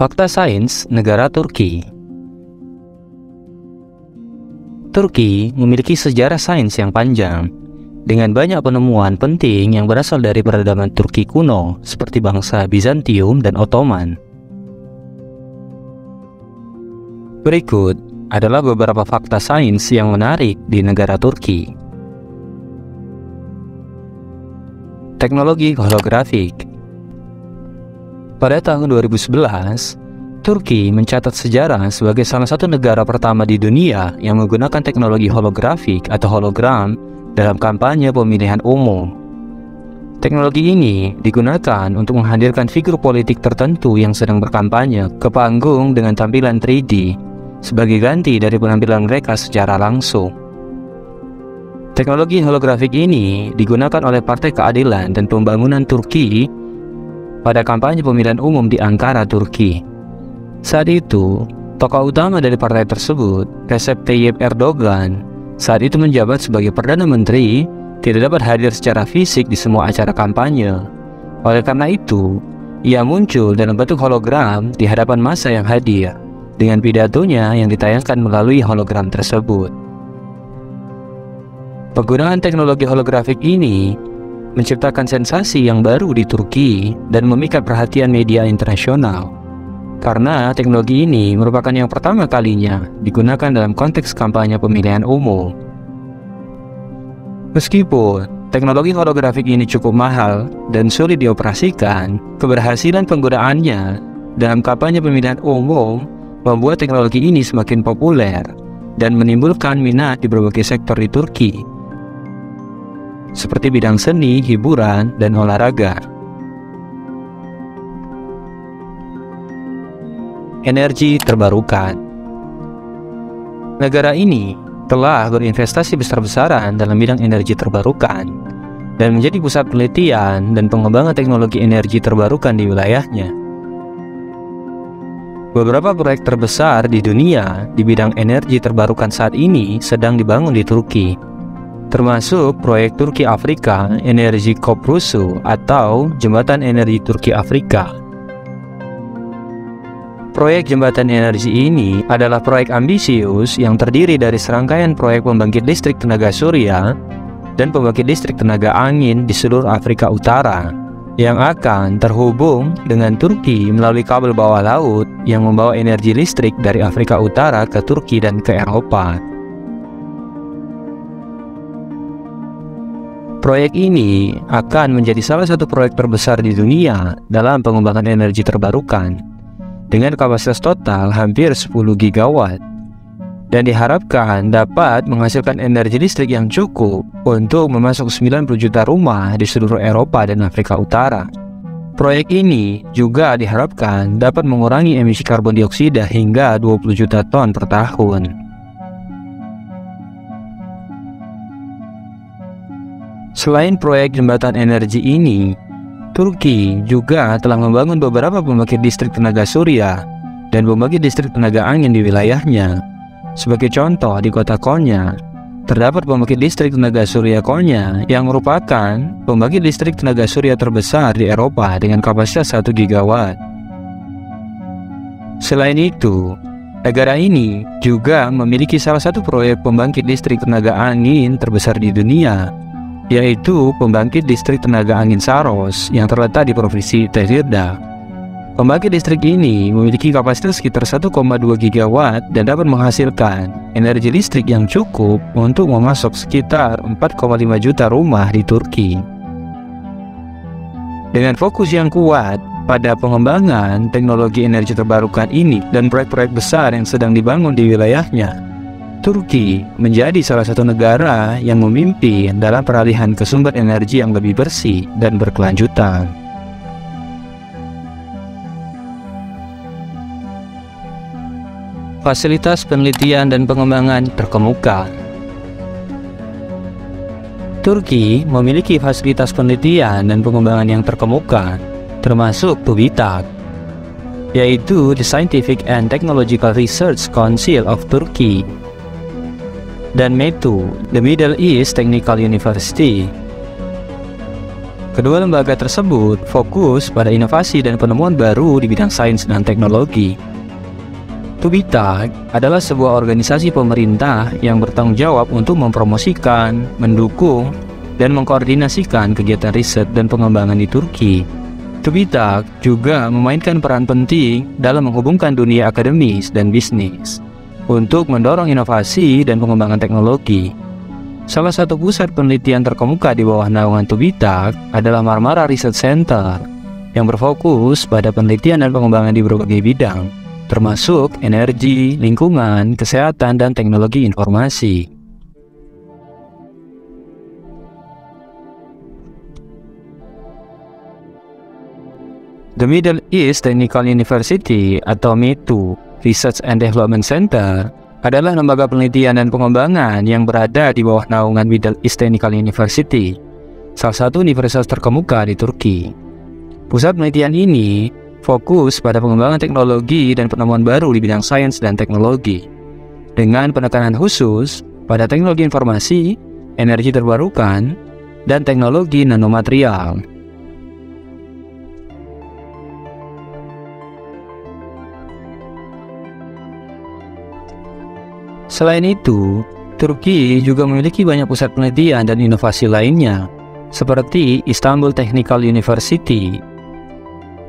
Fakta sains negara Turki. Turki memiliki sejarah sains yang panjang, dengan banyak penemuan penting yang berasal dari peradaban Turki kuno, seperti bangsa Bizantium dan Ottoman. Berikut adalah beberapa fakta sains yang menarik di negara Turki. Teknologi holografik. Pada tahun 2011, Turki mencatat sejarah sebagai salah satu negara pertama di dunia yang menggunakan teknologi holografik atau hologram dalam kampanye pemilihan umum. Teknologi ini digunakan untuk menghadirkan figur politik tertentu yang sedang berkampanye ke panggung dengan tampilan 3D sebagai ganti dari penampilan mereka secara langsung. Teknologi holografik ini digunakan oleh Partai Keadilan dan Pembangunan Turki pada kampanye pemilihan umum di Ankara, Turki. Saat itu, tokoh utama dari partai tersebut, Recep Tayyip Erdogan, saat itu menjabat sebagai Perdana Menteri, tidak dapat hadir secara fisik di semua acara kampanye. Oleh karena itu, ia muncul dalam bentuk hologram di hadapan massa yang hadir, dengan pidatonya yang ditayangkan melalui hologram tersebut. Penggunaan teknologi holografik ini menciptakan sensasi yang baru di Turki dan memikat perhatian media internasional. Karena teknologi ini merupakan yang pertama kalinya digunakan dalam konteks kampanye pemilihan umum. Meskipun teknologi holografik ini cukup mahal dan sulit dioperasikan, keberhasilan penggunaannya dalam kampanye pemilihan umum membuat teknologi ini semakin populer dan menimbulkan minat di berbagai sektor di Turki, seperti bidang seni, hiburan, dan olahraga. Energi terbarukan. Negara ini telah berinvestasi besar-besaran dalam bidang energi terbarukan dan menjadi pusat penelitian dan pengembangan teknologi energi terbarukan di wilayahnya. Beberapa proyek terbesar di dunia di bidang energi terbarukan saat ini sedang dibangun di Turki, termasuk proyek Turki Afrika Enerji Köprüsü atau Jembatan Energi Turki Afrika. Proyek jembatan energi ini adalah proyek ambisius yang terdiri dari serangkaian proyek pembangkit listrik tenaga surya dan pembangkit listrik tenaga angin di seluruh Afrika Utara yang akan terhubung dengan Turki melalui kabel bawah laut yang membawa energi listrik dari Afrika Utara ke Turki dan ke Eropa. Proyek ini akan menjadi salah satu proyek terbesar di dunia dalam pengembangan energi terbarukan dengan kapasitas total hampir 10 gigawatt dan diharapkan dapat menghasilkan energi listrik yang cukup untuk memasok 90 juta rumah di seluruh Eropa dan Afrika Utara. Proyek ini juga diharapkan dapat mengurangi emisi karbon dioksida hingga 20 juta ton per tahun. Selain proyek jembatan energi ini, Turki juga telah membangun beberapa pembangkit listrik tenaga surya dan pembangkit listrik tenaga angin di wilayahnya. Sebagai contoh, di kota Konya, terdapat pembangkit listrik tenaga surya Konya yang merupakan pembangkit listrik tenaga surya terbesar di Eropa dengan kapasitas 1 gigawatt. Selain itu, negara ini juga memiliki salah satu proyek pembangkit listrik tenaga angin terbesar di dunia, yaitu pembangkit listrik tenaga angin Saros yang terletak di Provinsi Tekirdağ. Pembangkit listrik ini memiliki kapasitas sekitar 1,2 gigawatt dan dapat menghasilkan energi listrik yang cukup untuk memasok sekitar 4,5 juta rumah di Turki. Dengan fokus yang kuat pada pengembangan teknologi energi terbarukan ini dan proyek-proyek besar yang sedang dibangun di wilayahnya, Turki menjadi salah satu negara yang memimpin dalam peralihan ke sumber energi yang lebih bersih dan berkelanjutan. Fasilitas penelitian dan pengembangan terkemuka. Turki memiliki fasilitas penelitian dan pengembangan yang terkemuka, termasuk TÜBİTAK, yaitu The Scientific and Technological Research Council of Turkey, dan METU, The Middle East Technical University. Kedua lembaga tersebut fokus pada inovasi dan penemuan baru di bidang sains dan teknologi. Tubitak adalah sebuah organisasi pemerintah yang bertanggung jawab untuk mempromosikan, mendukung, dan mengkoordinasikan kegiatan riset dan pengembangan di Turki. Tubitak juga memainkan peran penting dalam menghubungkan dunia akademis dan bisnis untuk mendorong inovasi dan pengembangan teknologi. Salah satu pusat penelitian terkemuka di bawah naungan Tubitak adalah Marmara Research Center yang berfokus pada penelitian dan pengembangan di berbagai bidang, termasuk energi, lingkungan, kesehatan, dan teknologi informasi. The Middle East Technical University atau METU Research and Development Center adalah lembaga penelitian dan pengembangan yang berada di bawah naungan Middle East Technical University, salah satu universitas terkemuka di Turki. Pusat penelitian ini fokus pada pengembangan teknologi dan penemuan baru di bidang sains dan teknologi, dengan penekanan khusus pada teknologi informasi, energi terbarukan, dan teknologi nanomaterial. Selain itu, Turki juga memiliki banyak pusat penelitian dan inovasi lainnya, seperti Istanbul Technical University,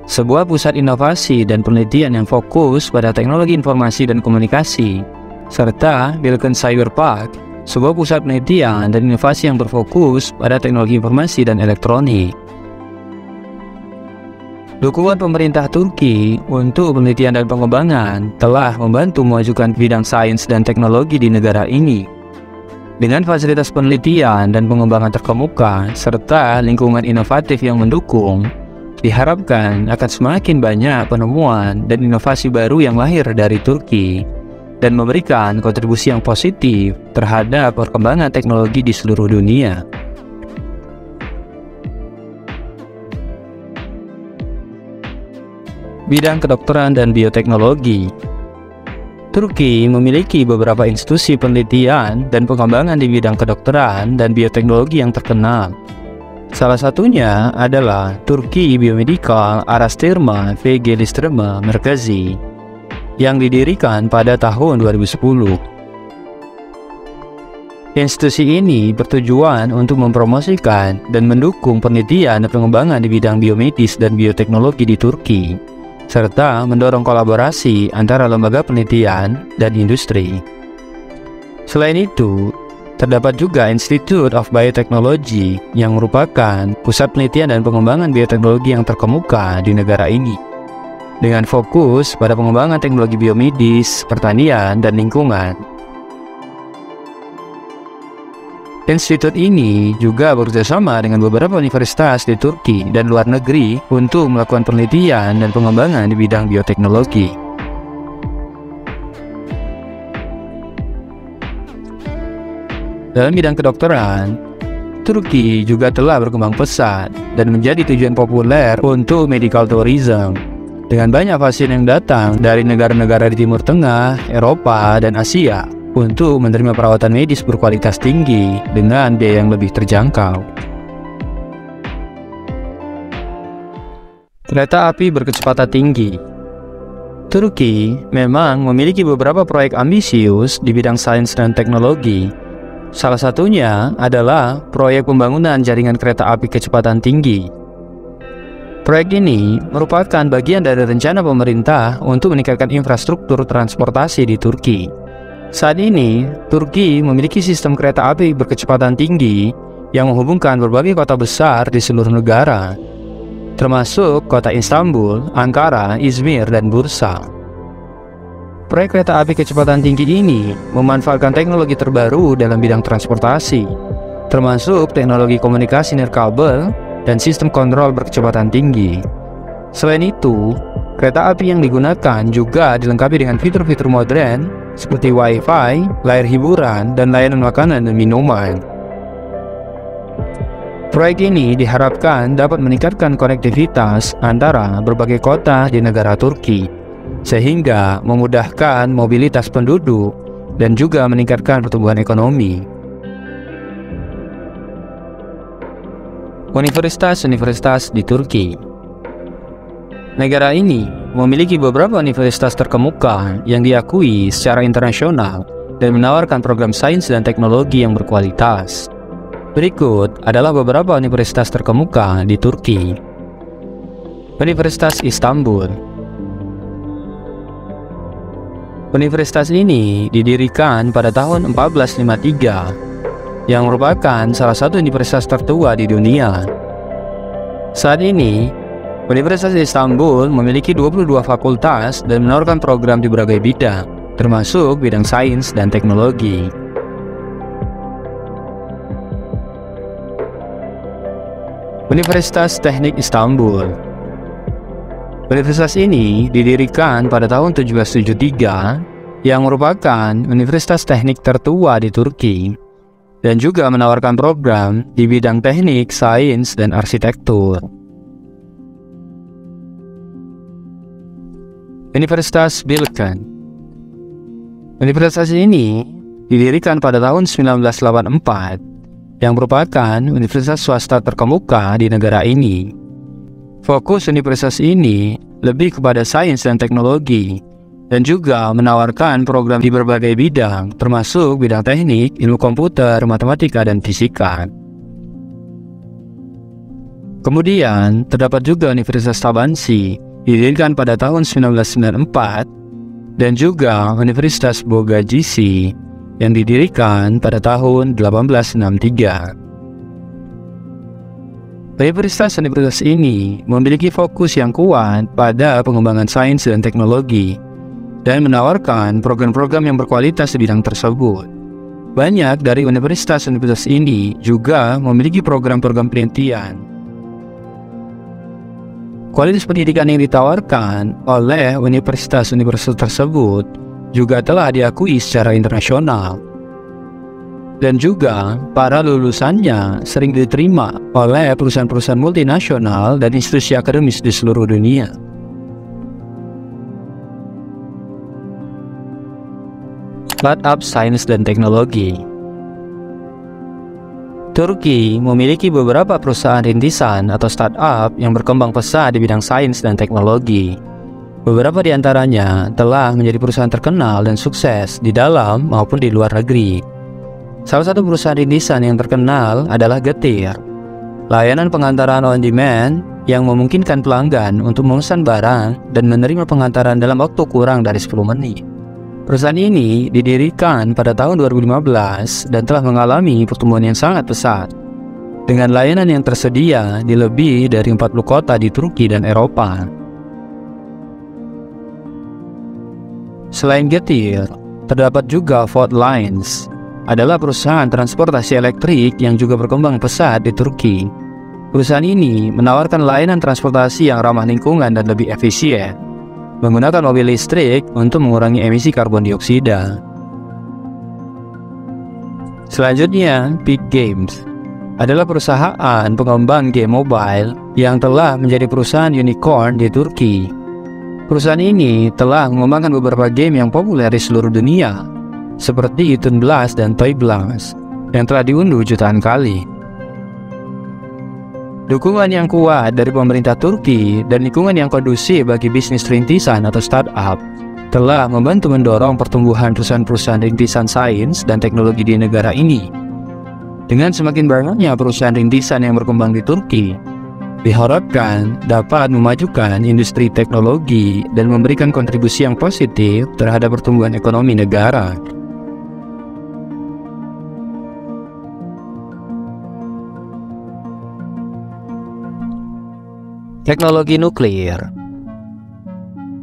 sebuah pusat inovasi dan penelitian yang fokus pada teknologi informasi dan komunikasi, serta Bilkent Cyber Park, sebuah pusat penelitian dan inovasi yang berfokus pada teknologi informasi dan elektronik. Dukungan pemerintah Turki untuk penelitian dan pengembangan telah membantu memajukan bidang sains dan teknologi di negara ini. Dengan fasilitas penelitian dan pengembangan terkemuka, serta lingkungan inovatif yang mendukung, diharapkan akan semakin banyak penemuan dan inovasi baru yang lahir dari Turki, dan memberikan kontribusi yang positif terhadap perkembangan teknologi di seluruh dunia. Bidang kedokteran dan bioteknologi. Turki memiliki beberapa institusi penelitian dan pengembangan di bidang kedokteran dan bioteknologi yang terkenal. Salah satunya adalah Turki Biomedical Araştırma ve Geliştirme Merkezi yang didirikan pada tahun 2010. Institusi ini bertujuan untuk mempromosikan dan mendukung penelitian dan pengembangan di bidang biomedis dan bioteknologi di Turki, serta mendorong kolaborasi antara lembaga penelitian dan industri. Selain itu, terdapat juga Institute of Biotechnology yang merupakan pusat penelitian dan pengembangan bioteknologi yang terkemuka di negara ini, dengan fokus pada pengembangan teknologi biomedis, pertanian, dan lingkungan. Institut ini juga bekerjasama dengan beberapa universitas di Turki dan luar negeri untuk melakukan penelitian dan pengembangan di bidang bioteknologi. Dalam bidang kedokteran, Turki juga telah berkembang pesat dan menjadi tujuan populer untuk medical tourism, dengan banyak pasien yang datang dari negara-negara di Timur Tengah, Eropa, dan Asia untuk menerima perawatan medis berkualitas tinggi dengan biaya yang lebih terjangkau. Kereta api berkecepatan tinggi. Turki memang memiliki beberapa proyek ambisius di bidang sains dan teknologi. Salah satunya adalah proyek pembangunan jaringan kereta api kecepatan tinggi. Proyek ini merupakan bagian dari rencana pemerintah untuk meningkatkan infrastruktur transportasi di Turki. Saat ini, Turki memiliki sistem kereta api berkecepatan tinggi yang menghubungkan berbagai kota besar di seluruh negara, termasuk kota Istanbul, Ankara, Izmir, dan Bursa. Proyek kereta api kecepatan tinggi ini memanfaatkan teknologi terbaru dalam bidang transportasi, termasuk teknologi komunikasi nirkabel dan sistem kontrol berkecepatan tinggi. Selain itu, kereta api yang digunakan juga dilengkapi dengan fitur-fitur modern seperti Wi-Fi, layar hiburan, dan layanan makanan dan minuman. Proyek ini diharapkan dapat meningkatkan konektivitas antara berbagai kota di negara Turki, sehingga memudahkan mobilitas penduduk dan juga meningkatkan pertumbuhan ekonomi. Universitas-universitas di Turki. Negara ini memiliki beberapa universitas terkemuka yang diakui secara internasional dan menawarkan program sains dan teknologi yang berkualitas. Berikut adalah beberapa universitas terkemuka di Turki. Universitas Istanbul. Universitas ini didirikan pada tahun 1453 yang merupakan salah satu universitas tertua di dunia. Saat ini, Universitas Istanbul memiliki 22 fakultas dan menawarkan program di berbagai bidang, termasuk bidang sains dan teknologi. Universitas Teknik Istanbul. Universitas ini didirikan pada tahun 1773 yang merupakan universitas teknik tertua di Turki dan juga menawarkan program di bidang teknik, sains, dan arsitektur. Universitas Bilkent. Universitas ini didirikan pada tahun 1984 yang merupakan universitas swasta terkemuka di negara ini. Fokus universitas ini lebih kepada sains dan teknologi, dan juga menawarkan program di berbagai bidang, termasuk bidang teknik, ilmu komputer, matematika, dan fisika. Kemudian, terdapat juga Universitas Tabansi, didirikan pada tahun 1994, dan juga Universitas Bogajisi, yang didirikan pada tahun 1863. Universitas-universitas ini memiliki fokus yang kuat pada pengembangan sains dan teknologi, dan menawarkan program-program yang berkualitas di bidang tersebut. Banyak dari universitas-universitas ini juga memiliki program-program penelitian. Kualitas pendidikan yang ditawarkan oleh universitas-universitas tersebut juga telah diakui secara internasional. Dan juga para lulusannya sering diterima oleh perusahaan-perusahaan multinasional dan institusi akademis di seluruh dunia. Startup sains dan teknologi. Turki memiliki beberapa perusahaan rintisan atau startup yang berkembang pesat di bidang sains dan teknologi. Beberapa di antaranya telah menjadi perusahaan terkenal dan sukses di dalam maupun di luar negeri. Salah satu perusahaan rintisan yang terkenal adalah Getir, layanan pengantaran on demand yang memungkinkan pelanggan untuk memesan barang dan menerima pengantaran dalam waktu kurang dari 10 menit. Perusahaan ini didirikan pada tahun 2015 dan telah mengalami pertumbuhan yang sangat pesat, dengan layanan yang tersedia di lebih dari 40 kota di Turki dan Eropa. Selain Getir, terdapat juga Volt Lines, adalah perusahaan transportasi elektrik yang juga berkembang pesat di Turki. Perusahaan ini menawarkan layanan transportasi yang ramah lingkungan dan lebih efisien, menggunakan mobil listrik untuk mengurangi emisi karbon dioksida. Selanjutnya, Peak Games adalah perusahaan pengembang game mobile yang telah menjadi perusahaan unicorn di Turki. Perusahaan ini telah mengembangkan beberapa game yang populer di seluruh dunia, seperti Toon Blast dan Toy Blast, yang telah diunduh jutaan kali. Dukungan yang kuat dari pemerintah Turki dan lingkungan yang kondusif bagi bisnis rintisan atau startup telah membantu mendorong pertumbuhan perusahaan-perusahaan rintisan sains dan teknologi di negara ini. Dengan semakin banyaknya perusahaan rintisan yang berkembang di Turki, diharapkan dapat memajukan industri teknologi dan memberikan kontribusi yang positif terhadap pertumbuhan ekonomi negara. Teknologi nuklir.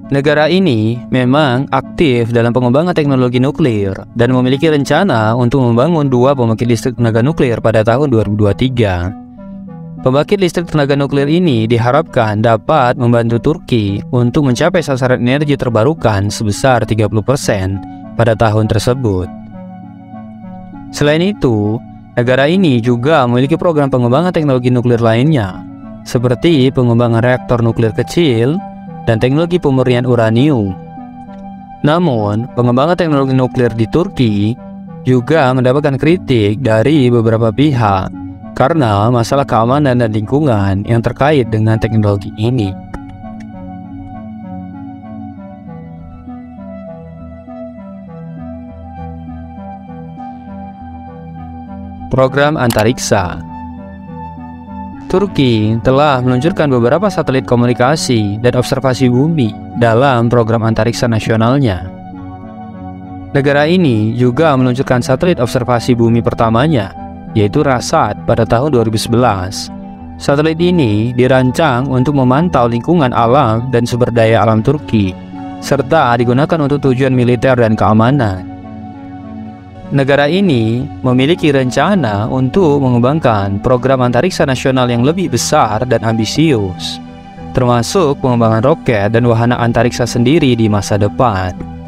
Negara ini memang aktif dalam pengembangan teknologi nuklir dan memiliki rencana untuk membangun 2 pembangkit listrik tenaga nuklir pada tahun 2023. Pembangkit listrik tenaga nuklir ini diharapkan dapat membantu Turki untuk mencapai sasaran energi terbarukan sebesar 30% pada tahun tersebut. Selain itu, negara ini juga memiliki program pengembangan teknologi nuklir lainnya, seperti pengembangan reaktor nuklir kecil dan teknologi pemurnian uranium. Namun, pengembangan teknologi nuklir di Turki juga mendapatkan kritik dari beberapa pihak karena masalah keamanan dan lingkungan yang terkait dengan teknologi ini. Program antariksa. Turki telah meluncurkan beberapa satelit komunikasi dan observasi bumi dalam program antariksa nasionalnya. Negara ini juga meluncurkan satelit observasi bumi pertamanya, yaitu Rasat pada tahun 2011. Satelit ini dirancang untuk memantau lingkungan alam dan sumber daya alam Turki, serta digunakan untuk tujuan militer dan keamanan. Negara ini memiliki rencana untuk mengembangkan program antariksa nasional yang lebih besar dan ambisius, termasuk pengembangan roket dan wahana antariksa sendiri di masa depan.